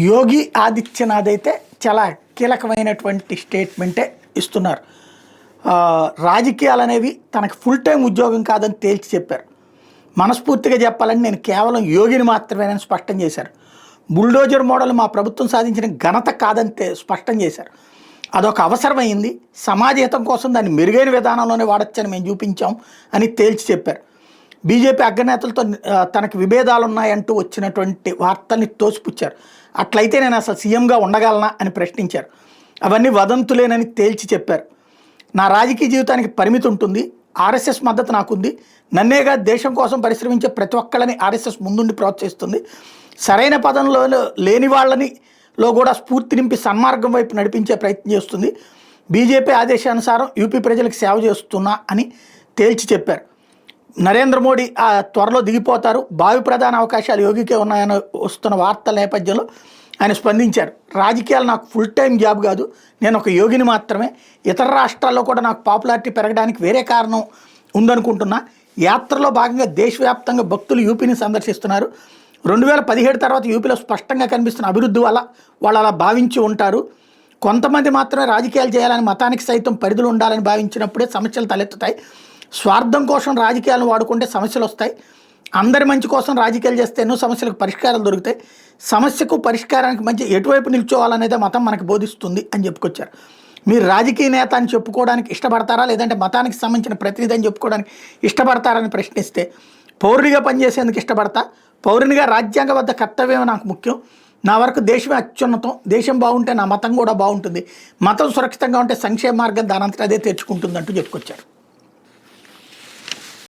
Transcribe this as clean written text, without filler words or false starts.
యోగి ఆదిత్యనాథ్ అయితే చాలా కీలకమైనటువంటి స్టేట్మెంటే ఇస్తున్నారు. రాజకీయాలు అనేవి తనకు ఫుల్ టైం ఉద్యోగం కాదని తేల్చి చెప్పారు. మనస్ఫూర్తిగా చెప్పాలని నేను కేవలం యోగిని మాత్రమేనని స్పష్టం చేశారు. బుల్డోజర్ మోడల్ మా ప్రభుత్వం సాధించిన ఘనత కాదని స్పష్టం చేశారు. అదొక అవసరమైంది, సమాజ హితం కోసం దాన్ని మెరుగైన విధానంలోనే వాడచ్చని మేము చూపించాం అని తేల్చి చెప్పారు. బీజేపీ అగ్రనేతలతో తనకు విభేదాలు ఉన్నాయంటూ వచ్చినటువంటి వార్తల్ని తోసిపుచ్చారు. అట్లయితే నేను అసలు సీఎంగా ఉండగలనా అని ప్రశ్నించారు. అవన్నీ వదంతులేనని తేల్చి చెప్పారు. నా రాజకీయ జీవితానికి పరిమితి ఉంటుంది, ఆర్ఎస్ఎస్ మద్దతు నాకుంది, నన్నేగా దేశం కోసం పరిశ్రమించే ప్రతి ఒక్కళ్ళని ఆర్ఎస్ఎస్ ముందుండి ప్రోత్సహిస్తుంది, సరైన పదంలో లేని వాళ్ళని కూడా స్ఫూర్తి నింపి సన్మార్గం వైపు నడిపించే ప్రయత్నం చేస్తుంది, బీజేపీ ఆదేశానుసారం యూపీ ప్రజలకు సేవ చేస్తున్నా అని తేల్చి చెప్పారు. నరేంద్ర మోడీ త్వరలో దిగిపోతారు, భావి ప్రధాన అవకాశాలు యోగికే ఉన్నాయని వస్తున్న వార్తల నేపథ్యంలో ఆయన స్పందించారు. రాజకీయాలు నాకు ఫుల్ టైం జాబ్ కాదు, నేను ఒక యోగిని మాత్రమే. ఇతర రాష్ట్రాల్లో కూడా నాకు పాపులారిటీ పెరగడానికి వేరే కారణం ఉందనుకుంటున్నా. యాత్రలో భాగంగా దేశవ్యాప్తంగా భక్తులు యూపీని సందర్శిస్తున్నారు. 2017 తర్వాత యూపీలో స్పష్టంగా కనిపిస్తున్న అభివృద్ధి వల్ల వాళ్ళు అలా భావించి ఉంటారు. కొంతమంది మాత్రమే రాజకీయాలు చేయాలని, మతానికి సైతం పరిధులు ఉండాలని భావించినప్పుడే సమస్యలు తలెత్తుతాయి. స్వార్థం కోసం రాజకీయాలను వాడుకుంటే సమస్యలు వస్తాయి. అందరి మంచి కోసం రాజకీయాలు చేస్తే ఎన్నో సమస్యలకు పరిష్కారాలు దొరుకుతాయి. సమస్యకు పరిష్కారానికి మధ్య ఎటువైపు నిల్చోవాలనేదే మతం మనకు బోధిస్తుంది అని చెప్పుకొచ్చారు. మీరు రాజకీయ నేత అని చెప్పుకోవడానికి ఇష్టపడతారా, లేదంటే మతానికి సంబంధించిన ప్రతినిధి అని చెప్పుకోవడానికి ఇష్టపడతారని ప్రశ్నిస్తే, పౌరునిగా పనిచేసేందుకు ఇష్టపడతా, పౌరునిగా రాజ్యాంగబద్ధ కర్తవ్యం నాకు ముఖ్యం, నా వరకు దేశమే అత్యున్నతం, దేశం బాగుంటే నా మతం కూడా బాగుంటుంది, మతం సురక్షితంగా ఉంటే సంక్షేమ మార్గం దానంతట అదే తెచ్చుకుంటుందంటూ చెప్పుకొచ్చారు.